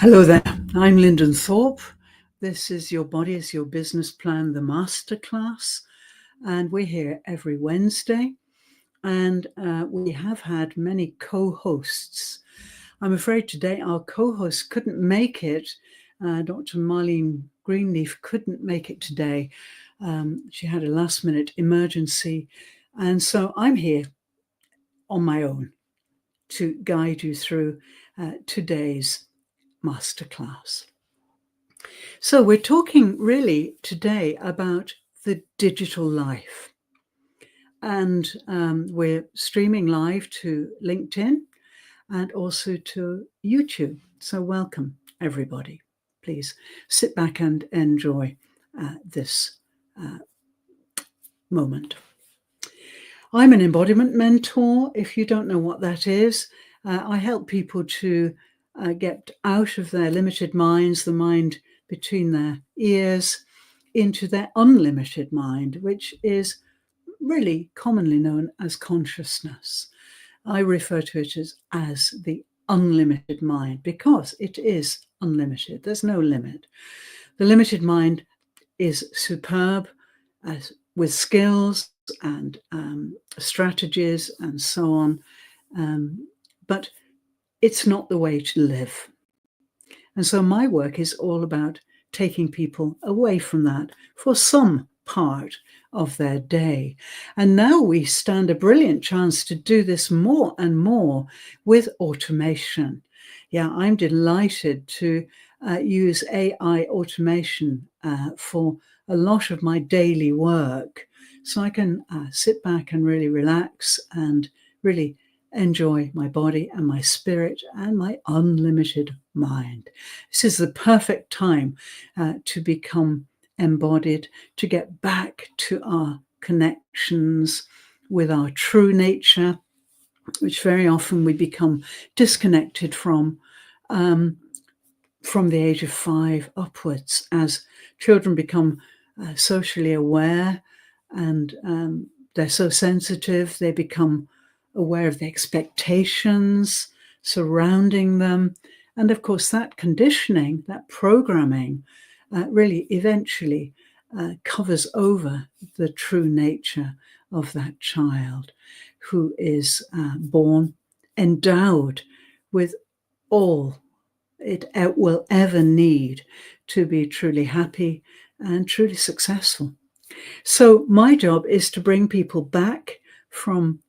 Hello there, I'm Linden Thorp. This is Your Body is Your Business Plan, the Masterclass, and we're here every Wednesday, and we have had many co-hosts. I'm afraid today our co-host couldn't make it. Dr. Marlene Greenleaf couldn't make it today. She had a last-minute emergency, and so I'm here on my own to guide you through today's masterclass. So we're talking really today about the digital life, and we're streaming live to LinkedIn and also to YouTube. So welcome everybody. Please sit back and enjoy this moment. I'm an embodiment mentor. If you don't know what that is, I help people to get out of their limited minds, the mind between their ears, into their unlimited mind, which is really commonly known as consciousness. I refer to it as the unlimited mind because it is unlimited. There's no limit. The limited mind is superb with skills and strategies and so on, but it's not the way to live. And so my work is all about taking people away from that for some part of their day. And now we stand a brilliant chance to do this more and more with automation. Yeah, I'm delighted to use AI automation for a lot of my daily work. So I can sit back and really relax and really enjoy my body and my spirit and my unlimited mind. This is the perfect time to become embodied, to get back to our connections with our true nature, which very often we become disconnected from the age of 5 upwards, as children become socially aware and they're so sensitive, they become aware of the expectations surrounding them. And of course, that conditioning, that programming, really eventually covers over the true nature of that child who is born endowed with all it will ever need to be truly happy and truly successful. So my job is to bring people back from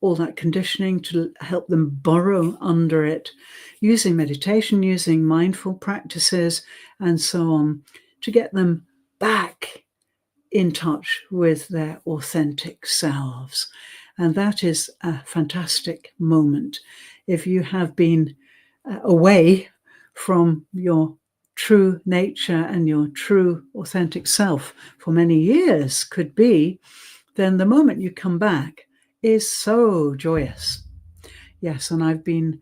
all that conditioning, to help them burrow under it, using meditation, using mindful practices, and so on, to get them back in touch with their authentic selves. And that is a fantastic moment. If you have been away from your true nature and your true authentic self for many years, could be, then the moment you come back is so joyous. Yes, and I've been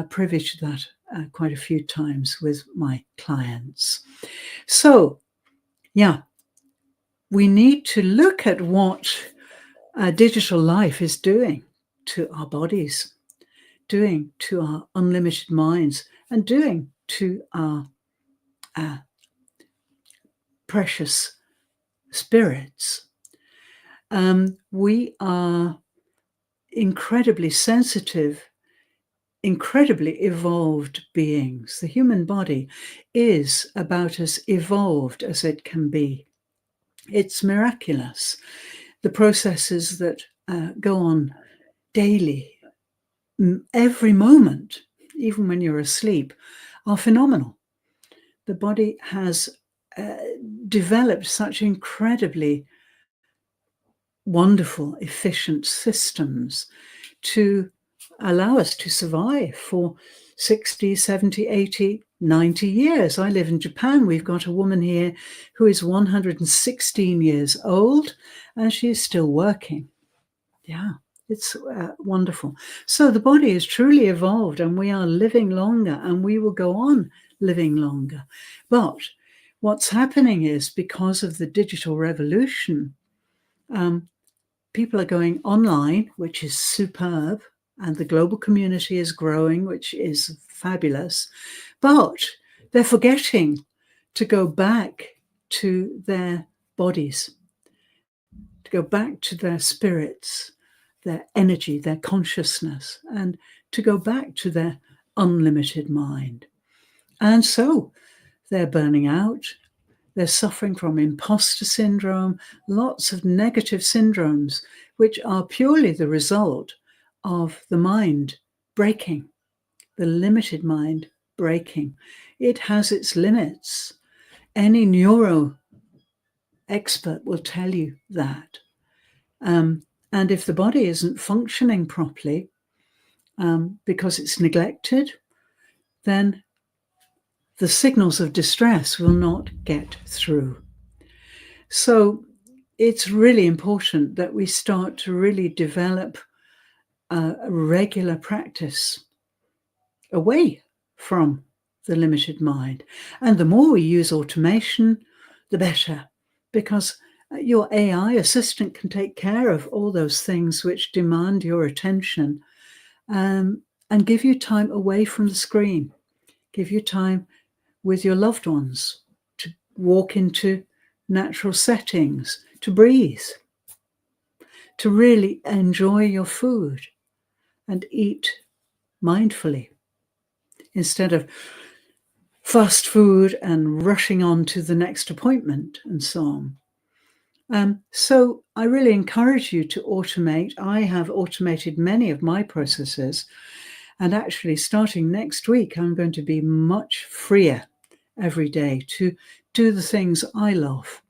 privy to that quite a few times with my clients. So, yeah, we need to look at what digital life is doing to our bodies, doing to our unlimited minds, and doing to our precious spirits. We are incredibly sensitive, incredibly evolved beings. The human body is about as evolved as it can be. It's miraculous. The processes that go on daily, every moment, even when you're asleep, are phenomenal. The body has developed such incredibly wonderful, efficient systems to allow us to survive for 60, 70, 80, 90 years. I live in Japan. We've got a woman here who is 116 years old and she is still working. Yeah, it's wonderful. So the body is truly evolved and we are living longer and we will go on living longer. But what's happening is, because of the digital revolution, people are going online, which is superb. and the global community is growing, which is fabulous. But they're forgetting to go back to their bodies, to go back to their spirits, their energy, their consciousness, and to go back to their unlimited mind. And so they're burning out, they're suffering from imposter syndrome, lots of negative syndromes, which are purely the result of the mind breaking, the limited mind breaking. It has its limits. Any neuro expert will tell you that. And if the body isn't functioning properly because it's neglected, then the signals of distress will not get through. So it's really important that we start to really develop a regular practice away from the limited mind. And the more we use automation, the better, because your AI assistant can take care of all those things which demand your attention, and give you time away from the screen, give you time with your loved ones, to walk into natural settings, to breathe, to really enjoy your food and eat mindfully instead of fast food and rushing on to the next appointment and so on. So I really encourage you to automate. I have automated many of my processes, and actually starting next week, I'm going to be much freer every day to do the things I love.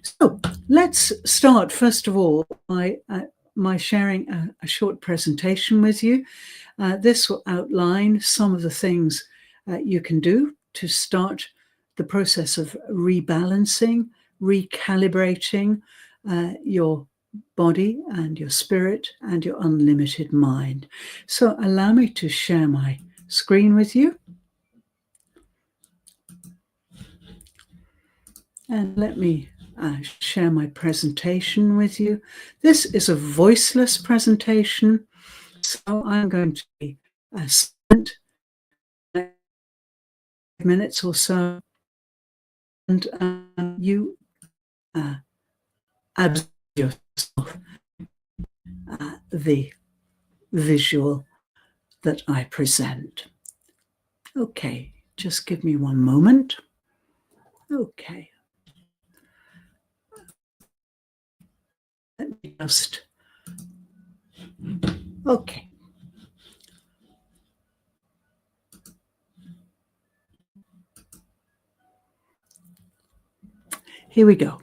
So let's start, first of all, by my sharing a short presentation with you. This will outline some of the things you can do to start the process of rebalancing, recalibrating your body and your spirit and your unlimited mind. So allow me to share my screen with you. And let me share my presentation with you. This is a voiceless presentation, so I'm going to be spent 5 minutes or so, and you absorb yourself the visual that I present. Okay, just give me one moment. Okay. Let me just, okay. Here we go.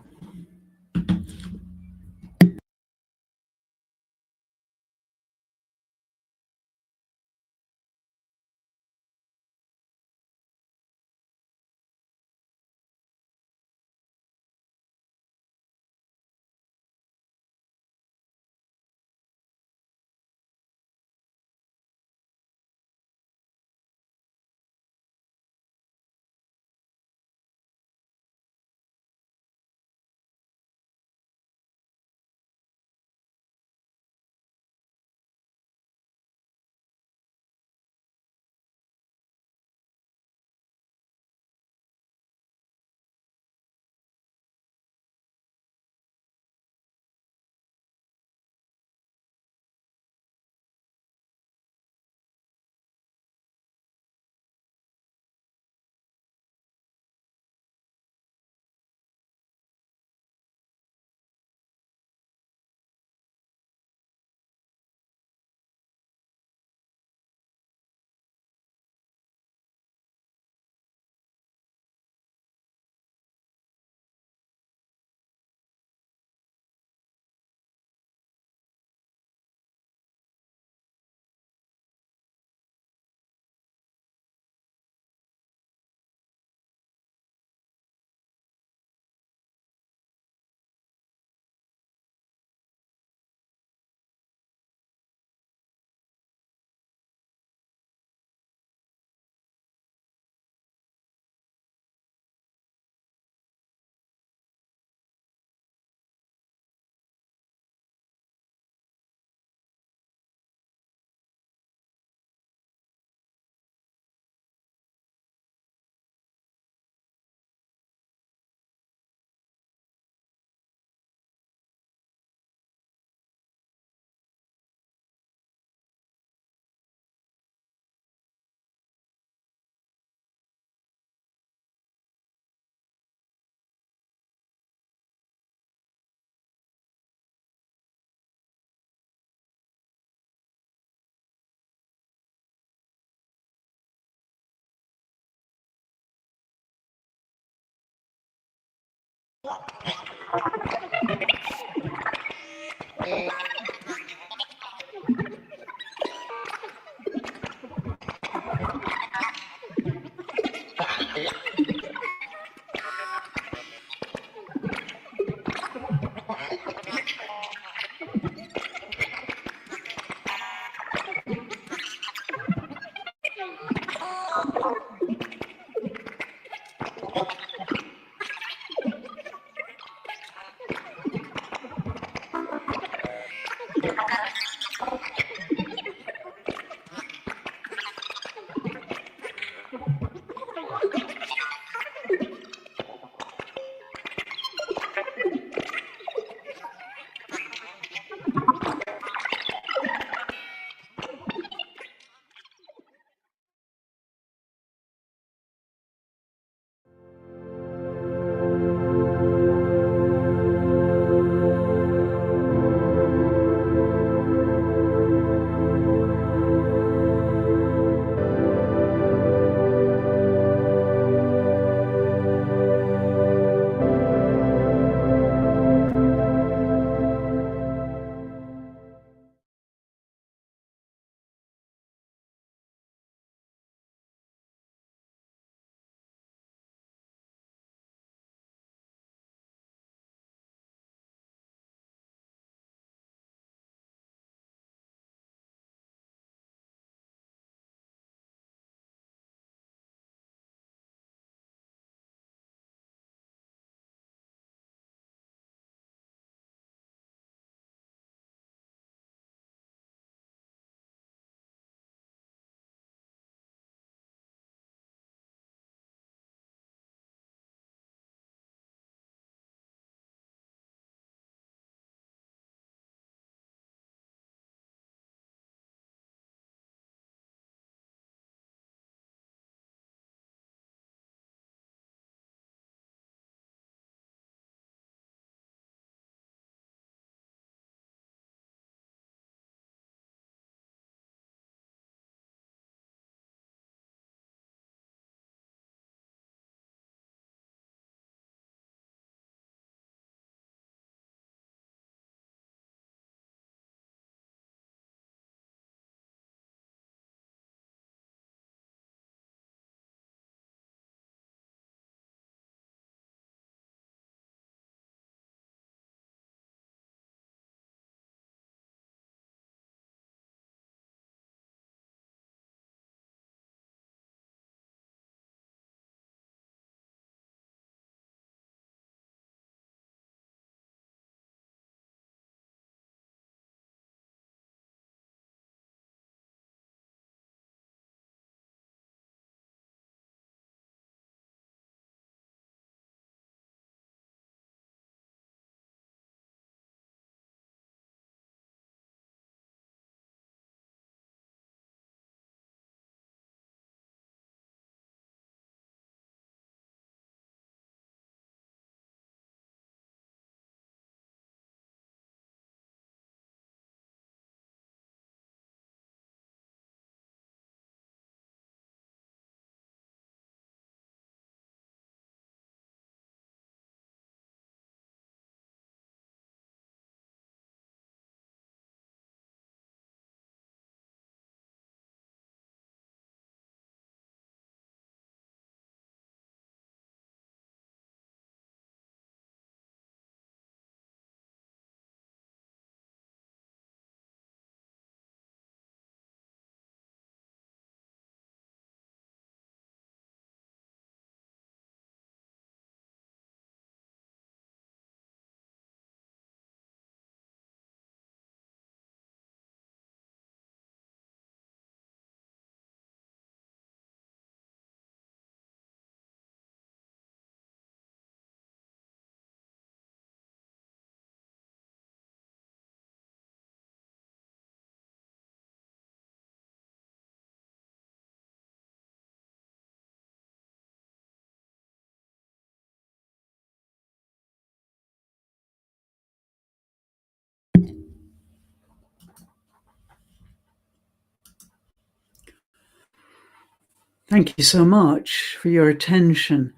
Thank you so much for your attention.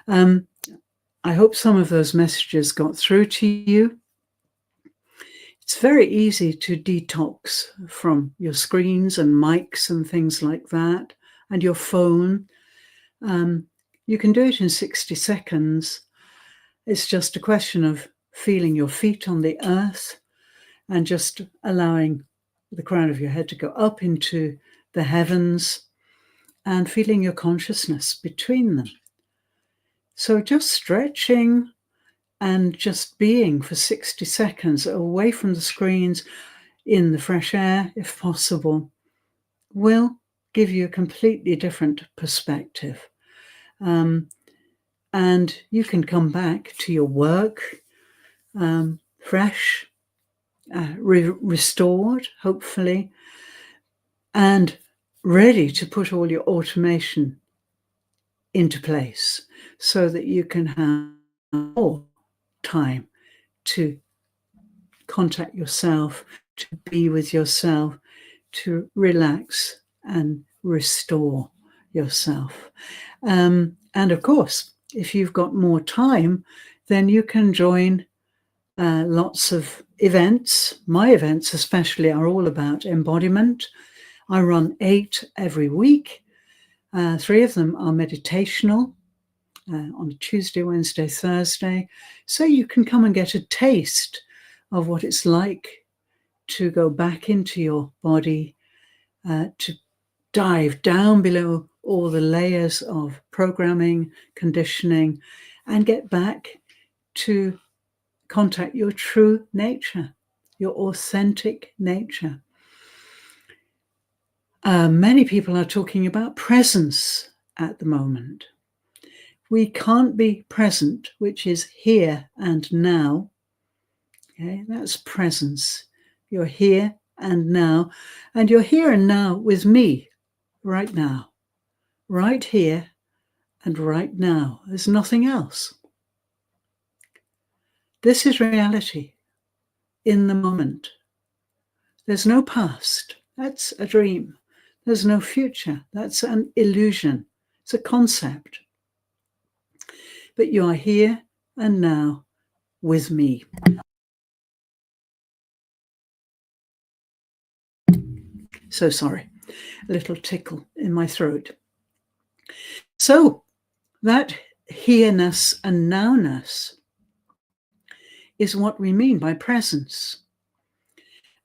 Um, I hope some of those messages got through to you. It's very easy to detox from your screens and mics and things like that, and your phone. You can do it in 60 seconds. It's just a question of feeling your feet on the earth and just allowing the crown of your head to go up into the heavens and feeling your consciousness between them. So just stretching and just being for 60 seconds away from the screens in the fresh air, if possible, will give you a completely different perspective. And you can come back to your work fresh, restored, hopefully, and ready to put all your automation into place so that you can have more time to contact yourself, to be with yourself, to relax and restore yourself. And of course, if you've got more time, then you can join lots of events. My events especially are all about embodiment. I run 8 every week. 3 of them are meditational on a Tuesday, Wednesday, Thursday. So you can come and get a taste of what it's like to go back into your body, to dive down below all the layers of programming, conditioning, and get back to contact your true nature, your authentic nature. Many people are talking about presence at the moment. We can't be present, which is here and now. Okay, that's presence. You're here and now, and you're here and now with me right now, right here and right now. There's nothing else. This is reality in the moment. There's no past. That's a dream. There's no future. That's an illusion. It's a concept. But you are here and now with me. So sorry, a little tickle in my throat. So that here-ness and now-ness is what we mean by presence.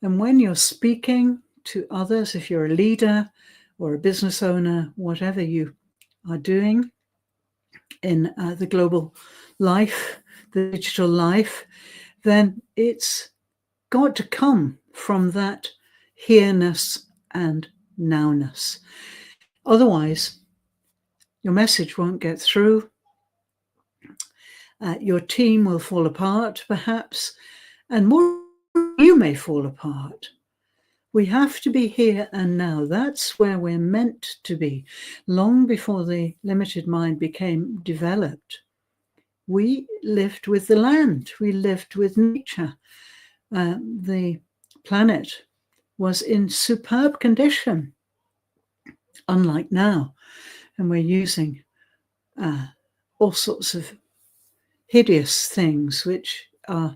And when you're speaking to others, if you're a leader or a business owner, whatever you are doing in the global life, the digital life, then it's got to come from that here-ness and now-ness. Otherwise, your message won't get through. Your team will fall apart, perhaps, and more, you may fall apart. We have to be here and now. That's where we're meant to be. Long before the limited mind became developed, we lived with the land. We lived with nature. The planet was in superb condition, unlike now. And we're using all sorts of hideous things which are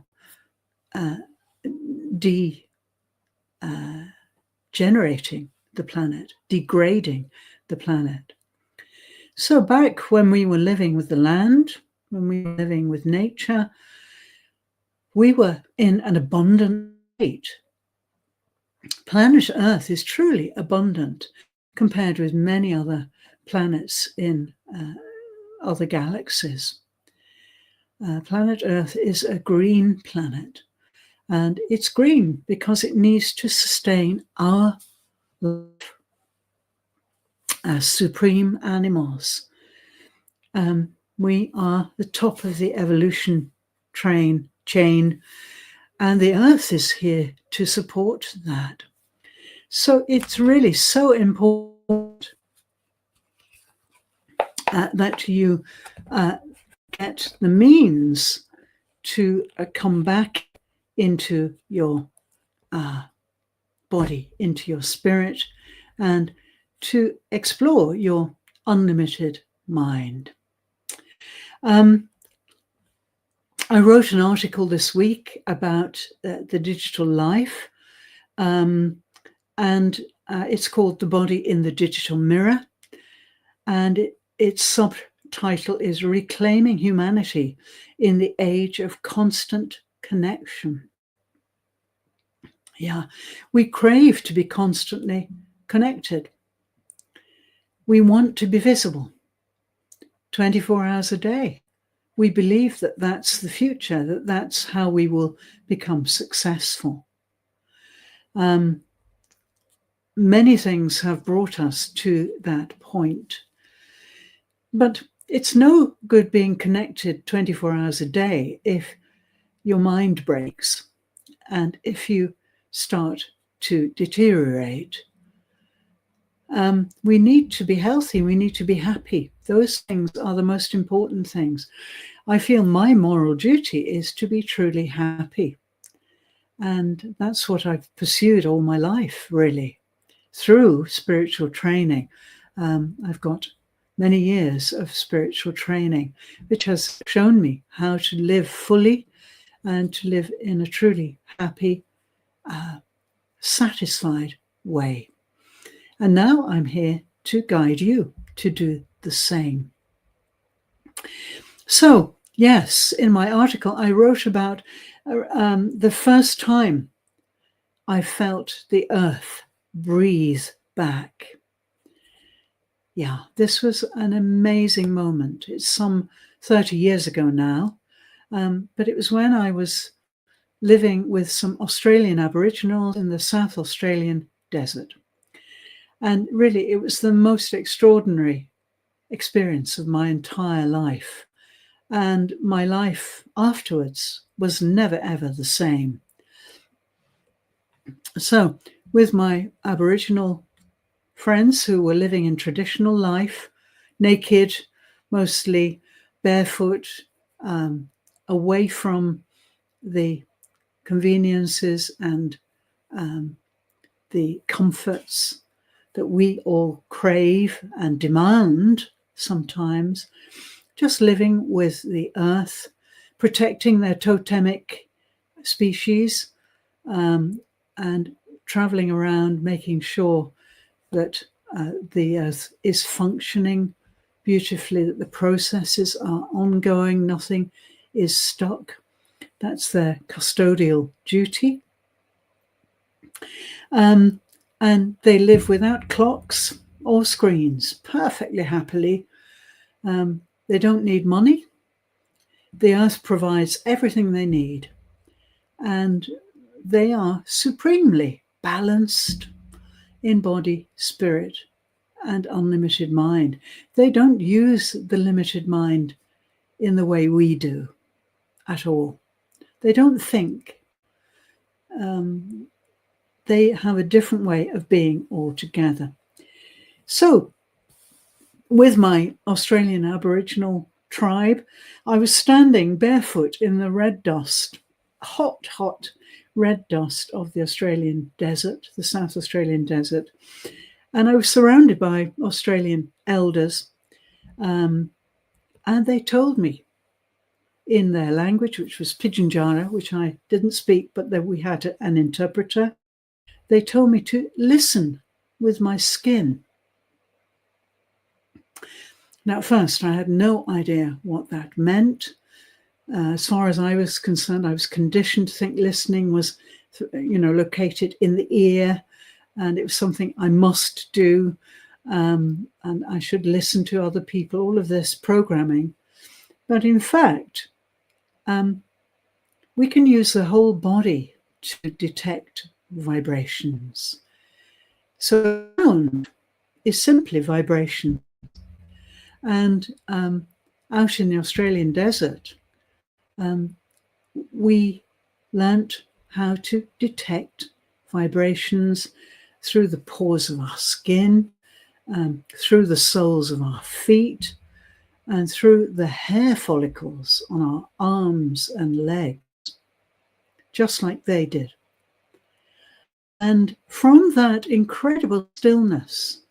degenerating the planet, degrading the planet. So back when we were living with the land, when we were living with nature, we were in an abundant state. Planet Earth is truly abundant compared with many other planets in other galaxies. Planet Earth is a green planet, and it's green because it needs to sustain our life as supreme animals. We are the top of the evolution chain, and the Earth is here to support that. So it's really so important that you get the means to come back into your body, into your spirit, and to explore your unlimited mind. I wrote an article this week about the digital life, and it's called The Body in the Digital Mirror, and its subtitle is Reclaiming Humanity in the Age of Constant Connection. Yeah, we crave to be constantly connected. We want to be visible 24 hours a day. We believe that that's the future, that that's how we will become successful. Many things have brought us to that point. But it's no good being connected 24 hours a day if your mind breaks and if you start to deteriorate. We need to be healthy. We need to be happy. Those things are the most important things. I feel my moral duty is to be truly happy. And that's what I've pursued all my life, really, through spiritual training. I've got many years of spiritual training, which has shown me how to live fully and to live in a truly happy, satisfied way. And now I'm here to guide you to do the same. So, yes, in my article, I wrote about the first time I felt the earth breathe back. Yeah, this was an amazing moment. It's some 30 years ago now, but it was when I was living with some Australian Aboriginals in the South Australian desert. And really, it was the most extraordinary experience of my entire life. And my life afterwards was never, ever the same. So, with my Aboriginal friends who were living in traditional life, naked, mostly barefoot, away from the conveniences and the comforts that we all crave and demand sometimes, just living with the earth, protecting their totemic species, and traveling around, making sure that the earth is functioning beautifully, that the processes are ongoing, nothing is stuck. That's their custodial duty. And they live without clocks or screens, perfectly happily. They don't need money. The earth provides everything they need. And they are supremely balanced in body, spirit, and unlimited mind. They don't use the limited mind in the way we do at all. They don't think. They have a different way of being altogether. So, with my Australian Aboriginal tribe, I was standing barefoot in the red dust, hot red dust of the Australian desert, the South Australian desert. And I was surrounded by Australian elders, and they told me in their language, which was Pidginjara, which I didn't speak, but then we had an interpreter. They told me to listen with my skin. Now, at first, I had no idea what that meant. As far as I was concerned, I was conditioned to think listening was, located in the ear, and it was something I must do, and I should listen to other people, all of this programming. But in fact, we can use the whole body to detect vibrations. So sound is simply vibration. And out in the Australian desert, we learnt how to detect vibrations through the pores of our skin, through the soles of our feet, and through the hair follicles on our arms and legs, just like they did. And from that incredible stillness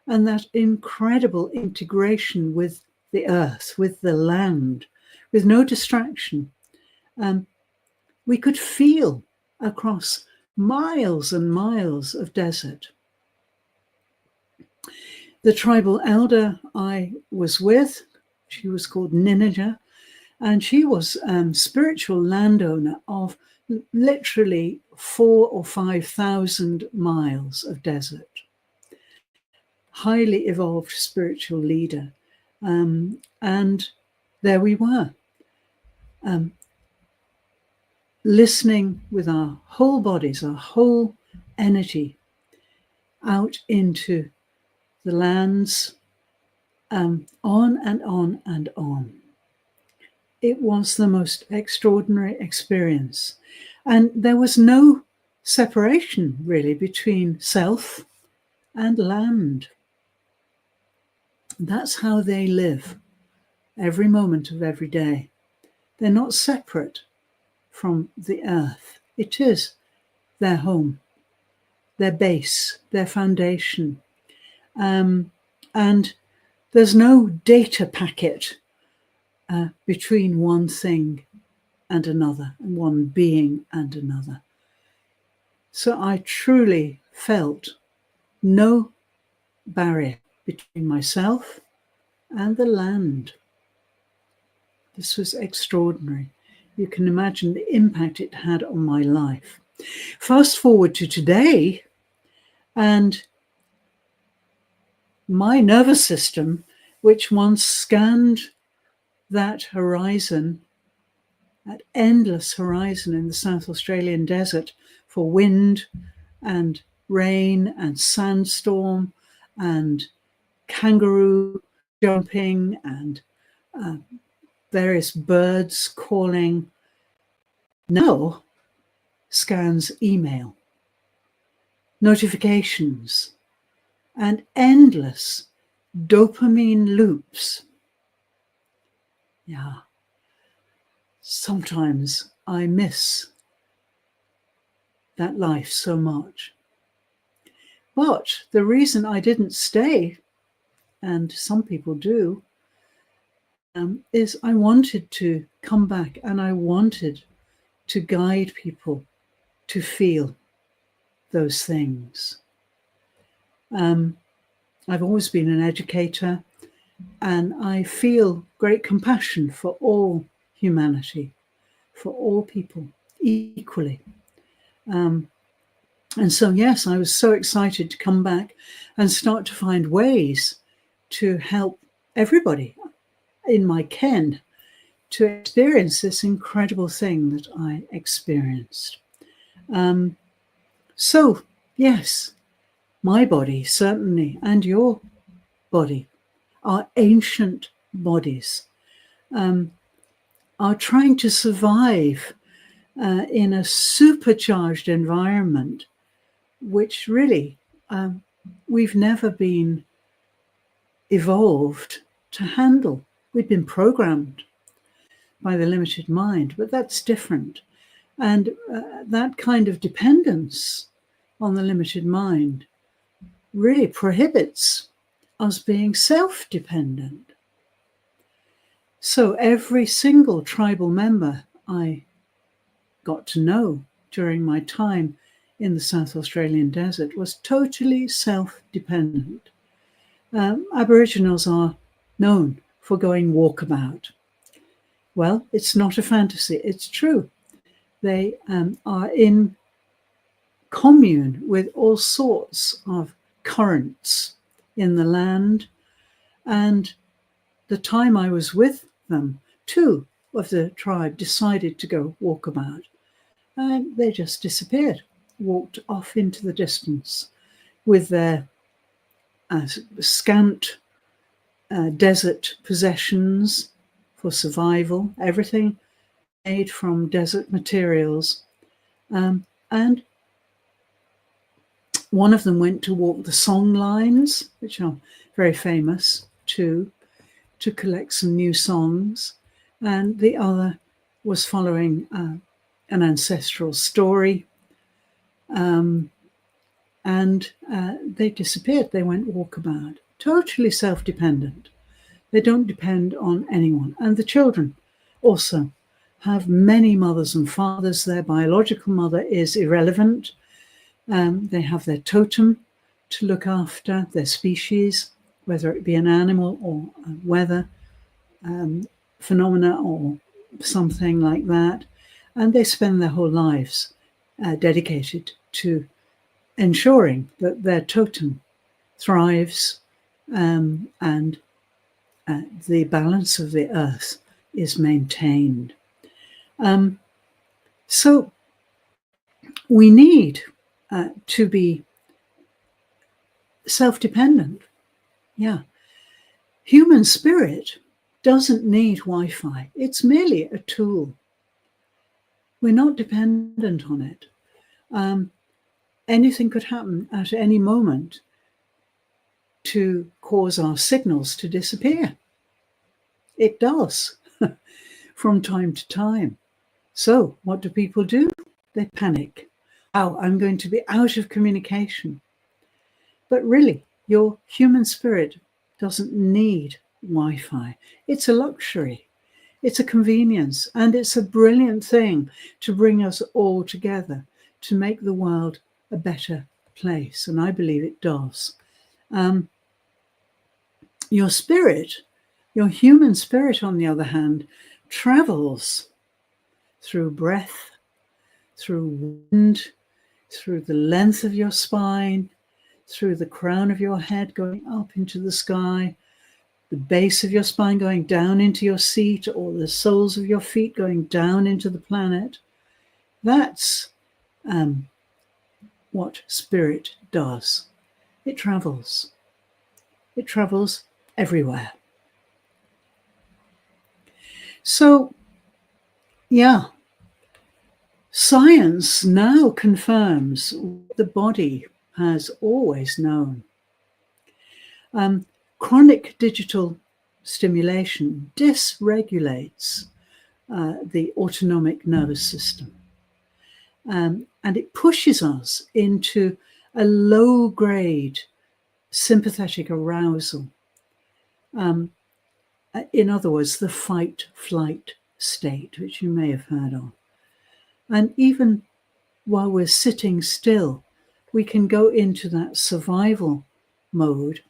and that incredible integration with the earth, with the land, with no distraction, We could feel across miles and miles of desert. The tribal elder I was with, she was called Ninja, and she was spiritual landowner of literally 4,000 or 5,000 miles of desert. Highly evolved spiritual leader. And there we were, listening with our whole bodies, our whole energy out into the lands, on and on and on. It was the most extraordinary experience. And there was no separation really between self and land. That's how they live every moment of every day. They're not separate from the earth. It is their home, their base, their foundation. And there's no data packet between one thing and another, and one being and another. So I truly felt no barrier between myself and the land. This was extraordinary. You can imagine the impact it had on my life. Fast forward to today, and my nervous system, which once scanned that horizon, that endless horizon in the South Australian desert for wind and rain and sandstorm and kangaroo jumping and various birds calling, now scans email, notifications, and endless dopamine loops. Yeah. Sometimes I miss that life so much. But the reason I didn't stay, and some people do, is I wanted to come back, and I wanted to guide people to feel those things. I've always been an educator, and I feel great compassion for all humanity, for all people equally. And so, yes, I was so excited to come back and start to find ways to help everybody in my ken to experience this incredible thing that I experienced. So, yes, my body, certainly, and your body, our ancient bodies, are trying to survive in a supercharged environment, which really we've never been evolved to handle. We've been programmed by the limited mind, but that's different. And that kind of dependence on the limited mind really prohibits us being self-dependent. So every single tribal member I got to know during my time in the South Australian desert was totally self-dependent. Aboriginals are known for going walkabout. Well, it's not a fantasy, it's true. They are in commune with all sorts of currents in the land. And the time I was with them, 2 of the tribe decided to go walkabout, and they just disappeared, walked off into the distance with their scant desert possessions for survival, everything made from desert materials. And one of them went to walk the song lines, which are very famous too, to collect some new songs. And the other was following an ancestral story. And they disappeared. They went walkabout, totally self-dependent. They don't depend on anyone. And the children also have many mothers and fathers. Their biological mother is irrelevant. They have their totem to look after, their species, whether it be an animal or a weather phenomena or something like that. And they spend their whole lives dedicated to ensuring that their totem thrives and the balance of the earth is maintained. So we need to be self-dependent. Yeah. Human spirit doesn't need Wi-Fi. It's merely a tool. We're not dependent on it. Anything could happen at any moment to cause our signals to disappear. It does from time to time. So what do people do? They panic. Oh, I'm going to be out of communication. But really, your human spirit doesn't need Wi-Fi. It's a luxury. It's a convenience. And it's a brilliant thing to bring us all together to make the world a better place. And I believe it does. Your spirit, your human spirit, on the other hand, travels through breath, through wind, through the length of your spine, through the crown of your head going up into the sky, the base of your spine going down into your seat, or the soles of your feet going down into the planet. That's what spirit does. It travels. It travels everywhere. So, yeah, science now confirms what the body has always known. Chronic digital stimulation dysregulates the autonomic nervous system. And it pushes us into a low-grade sympathetic arousal. In other words, the fight-flight state, which you may have heard of. And even while we're sitting still, we can go into that survival mode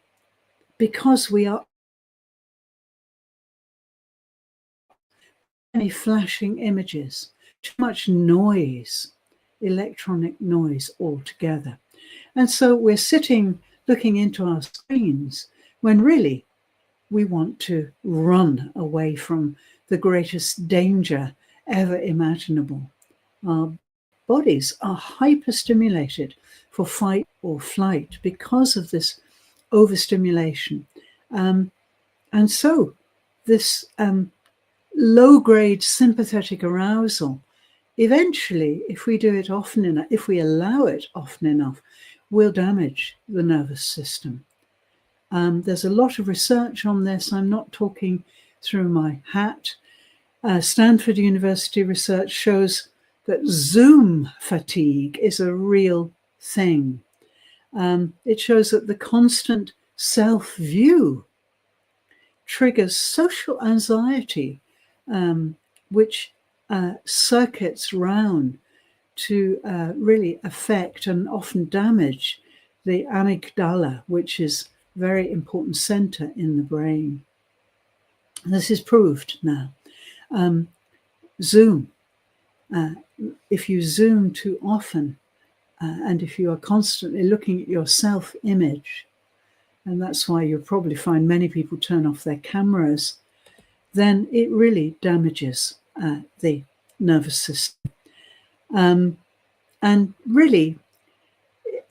because we are many flashing images, too much noise, electronic noise altogether. And so we're sitting looking into our screens when really we want to run away from the greatest danger ever imaginable. Our bodies are hyperstimulated for fight or flight because of this overstimulation. And so this low-grade sympathetic arousal, eventually, if we do it often enough, if we allow it often enough, will damage the nervous system. There's a lot of research on this. I'm not talking through my hat. Stanford University research shows that Zoom fatigue is a real thing. It shows that the constant self-view triggers social anxiety, which circuits round to really affect and often damage the amygdala, which is a very important center in the brain. This is proved now. Zoom. If you Zoom too often, and if you are constantly looking at your self-image, and that's why you'll probably find many people turn off their cameras, then it really damages the nervous system. And really,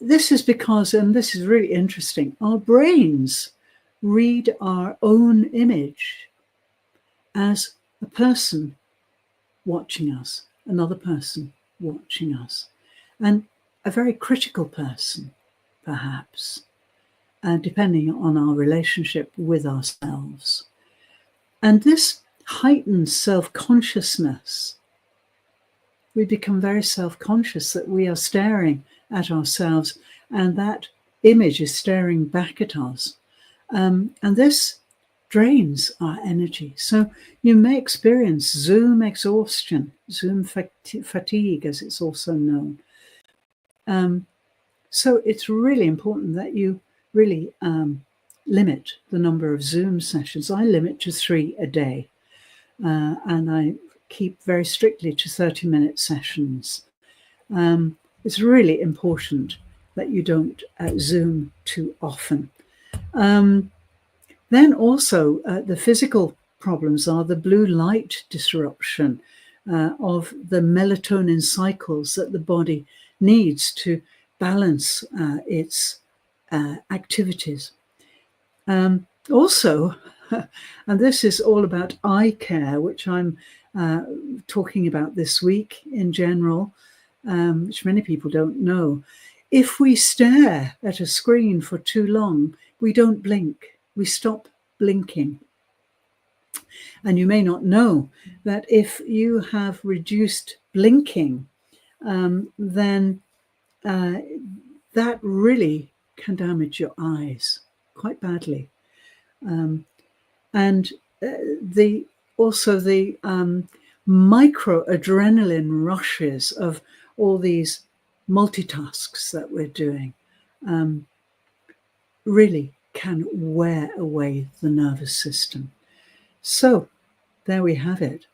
this is because, and this is really interesting, our brains read our own image as a person watching us, another person watching us, and a very critical person, perhaps, depending on our relationship with ourselves. And this heightens self-consciousness. We become very self-conscious that we are staring at ourselves and that image is staring back at us. And this drains our energy. So you may experience Zoom exhaustion, Zoom fatigue, as it's also known. So it's really important that you really limit the number of Zoom sessions. I limit to 3 a day, and I keep very strictly to 30-minute sessions. It's really important that you don't Zoom too often. Then also the physical problems are the blue light disruption of the melatonin cycles that the body needs to balance its activities. Also, and this is all about eye care, which I'm talking about this week in general, which many people don't know. If we stare at a screen for too long, we don't blink. We stop blinking. And you may not know that if you have reduced blinking, then that really can damage your eyes quite badly. And the micro adrenaline rushes of all these multitasks that we're doing really can wear away the nervous system. So there we have it.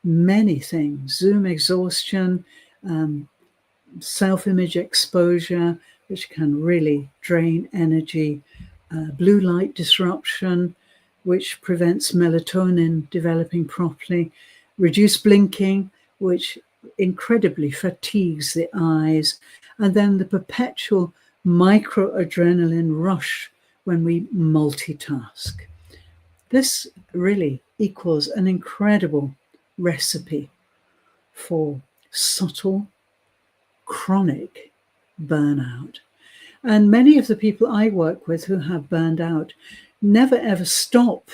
Many things: Zoom exhaustion, self-image exposure, which can really drain energy, blue light disruption, which prevents melatonin developing properly, reduced blinking, which incredibly fatigues the eyes, and then the perpetual microadrenaline rush when we multitask. This really equals an incredible recipe for subtle, chronic burnout. And many of the people I work with who have burned out never ever stop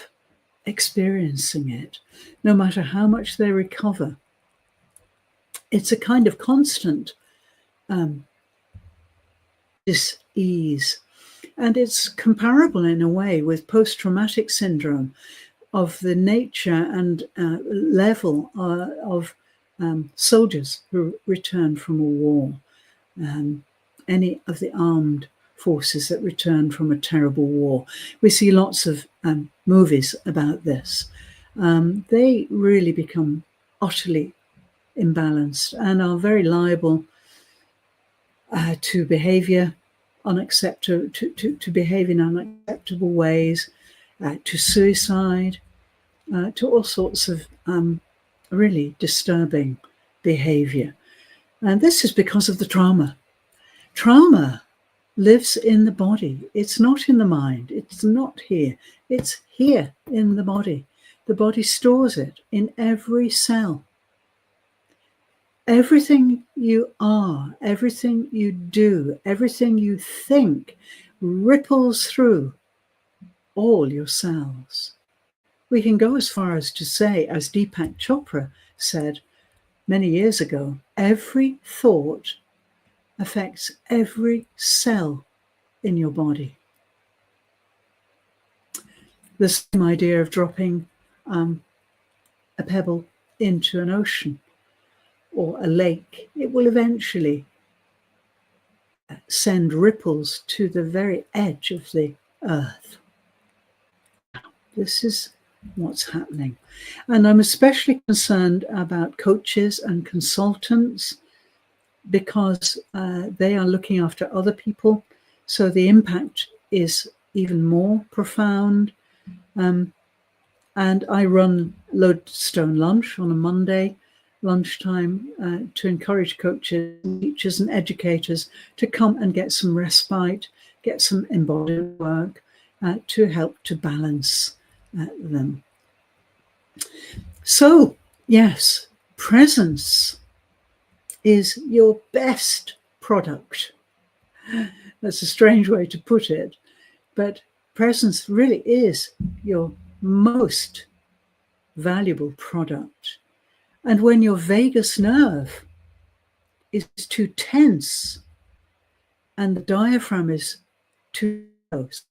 experiencing it, no matter how much they recover. It's a kind of constant dis-ease. And it's comparable in a way with post-traumatic syndrome of the nature and level of soldiers who return from a war, any of the armed forces that return from a terrible war. We see lots of movies about this. They really become utterly imbalanced and are very liable to behavior to behave in unacceptable ways, to suicide, to all sorts of really disturbing behavior. And this is because of the trauma. Trauma lives in the body. It's not in the mind. It's not here. It's here in the body. The body stores it in every cell. Everything you are, everything you do, everything you think ripples through all your cells. We can go as far as to say, as Deepak Chopra said many years ago, every thought affects every cell in your body. The same idea of dropping a pebble into an ocean or a lake, it will eventually send ripples to the very edge of the earth. This is what's happening. And I'm especially concerned about coaches and consultants because they are looking after other people. So the impact is even more profound. And I run Lodestone Lunch on a Monday lunchtime to encourage coaches, teachers and educators to come and get some respite, get some embodied work to help to balance them. So, yes, presence is your best product. That's a strange way to put it, but presence really is your most valuable product. And when your vagus nerve is too tense and the diaphragm is too close,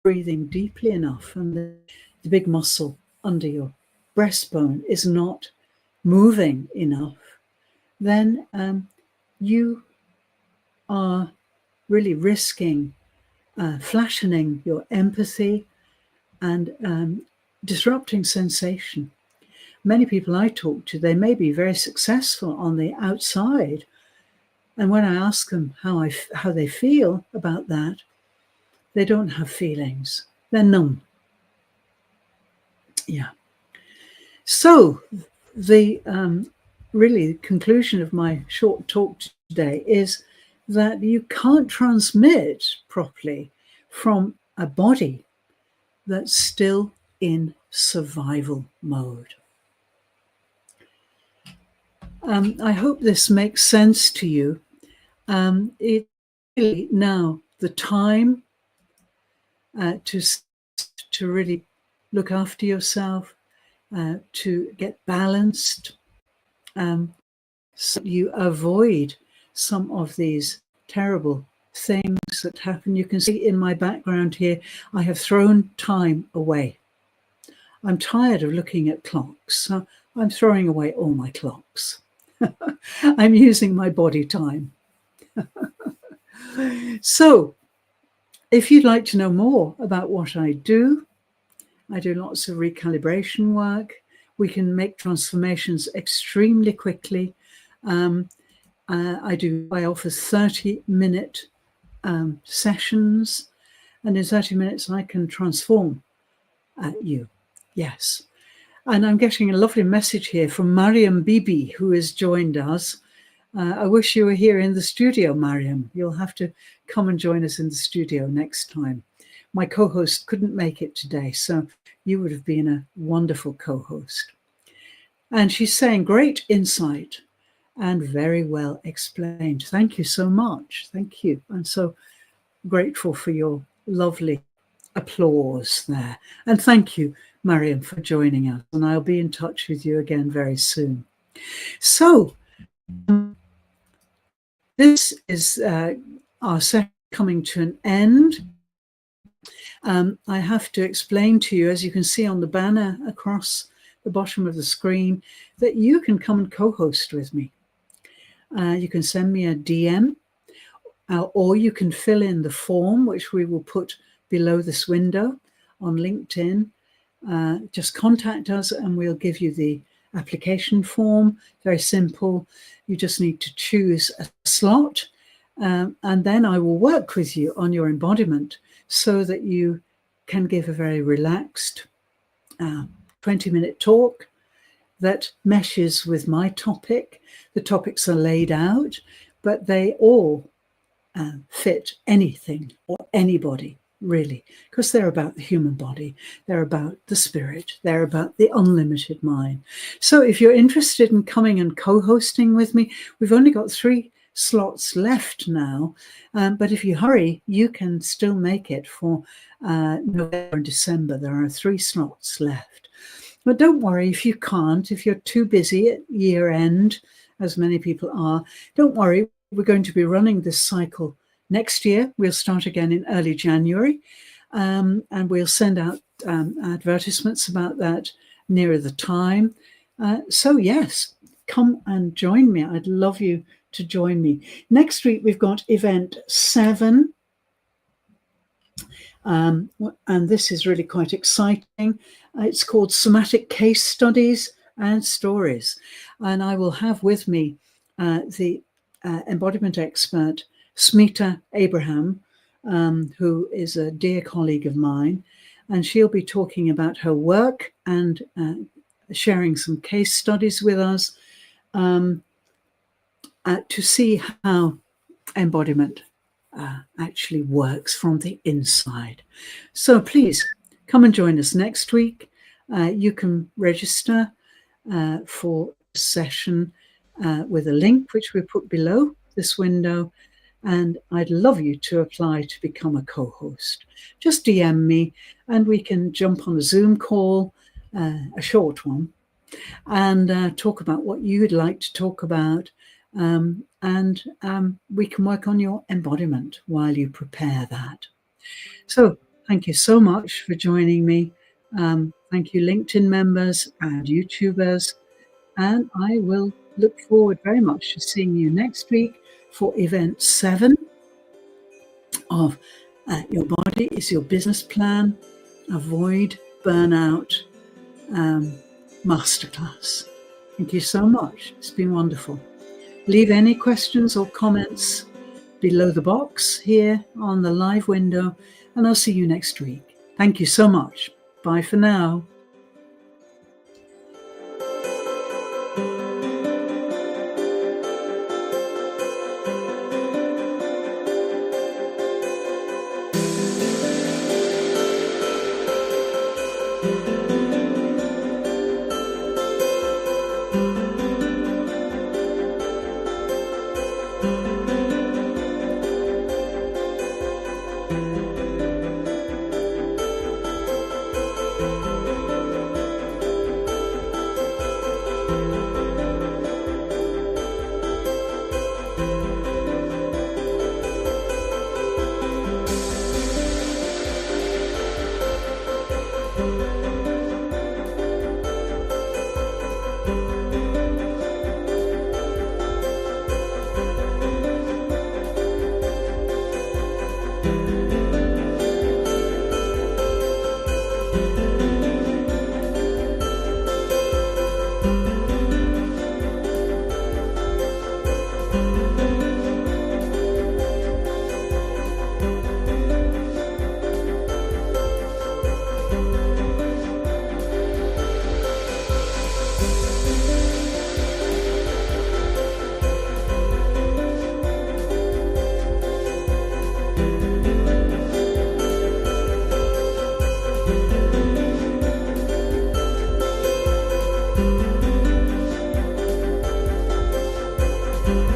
breathing deeply enough, and the big muscle under your breastbone is not moving enough, then you are really risking flattening your empathy and disrupting sensation. Many people I talk to, they may be very successful on the outside, and when I ask them how they feel about that, they don't have feelings. They're numb. Yeah. So the really conclusion of my short talk today is that you can't transmit properly from a body that's still in survival mode. I hope this makes sense to you. It's really now the time to really look after yourself, to get balanced, so you avoid some of these terrible things that happen. You can see in my background here, I have thrown time away. I'm tired of looking at clocks, so I'm throwing away all my clocks. I'm using my body time. So if you'd like to know more about what I do lots of recalibration work. We can make transformations extremely quickly. I offer 30-minute sessions, and in 30 minutes I can transform you. Yes. And I'm getting a lovely message here from Mariam Bibi, who has joined us. I wish you were here in the studio, Mariam. You'll have to come and join us in the studio next time. My co-host couldn't make it today, so you would have been a wonderful co-host. And she's saying, great insight and very well explained. Thank you so much. Thank you. I'm so grateful for your lovely applause there. And thank you, Mariam, for joining us. And I'll be in touch with you again very soon. So this is our session coming to an end. I have to explain to you, as you can see on the banner across the bottom of the screen, that you can come and co-host with me. You can send me a DM, or you can fill in the form, which we will put below this window on LinkedIn. Just contact us and we'll give you the application form. Very simple. You just need to choose a slot, and then I will work with you on your embodiment so that you can give a very relaxed 20-minute talk that meshes with my topic. The topics are laid out, but they all fit anything or anybody, really, because they're about the human body, they're about the spirit, they're about the unlimited mind. So if you're interested in coming and co-hosting with me, we've only got 3 slots left now, but if you hurry, you can still make it for November and December. There are 3 slots left. But don't worry if you can't, if you're too busy at year end, as many people are, don't worry. We're going to be running this cycle next year. We'll start again in early January, and we'll send out advertisements about that nearer the time. So yes, come and join me. I'd love you to join me. Next week, we've got event 7. And this is really quite exciting. It's called Somatic Case Studies and Stories. And I will have with me the embodiment expert, Smita Abraham, who is a dear colleague of mine. And she'll be talking about her work and sharing some case studies with us to see how embodiment actually works from the inside. So please come and join us next week. You can register for a session with a link which we put below this window, and I'd love you to apply to become a co-host. Just DM me and we can jump on a Zoom call, a short one, and talk about what you'd like to talk about. And we can work on your embodiment while you prepare that. So thank you so much for joining me. Thank you, LinkedIn members and YouTubers. And I will look forward very much to seeing you next week for event 7 of Your Body is Your Business Plan, Avoid Burnout Masterclass. Thank you so much. It's been wonderful. Leave any questions or comments below the box here on the live window, and I'll see you next week. Thank you so much. Bye for now. you.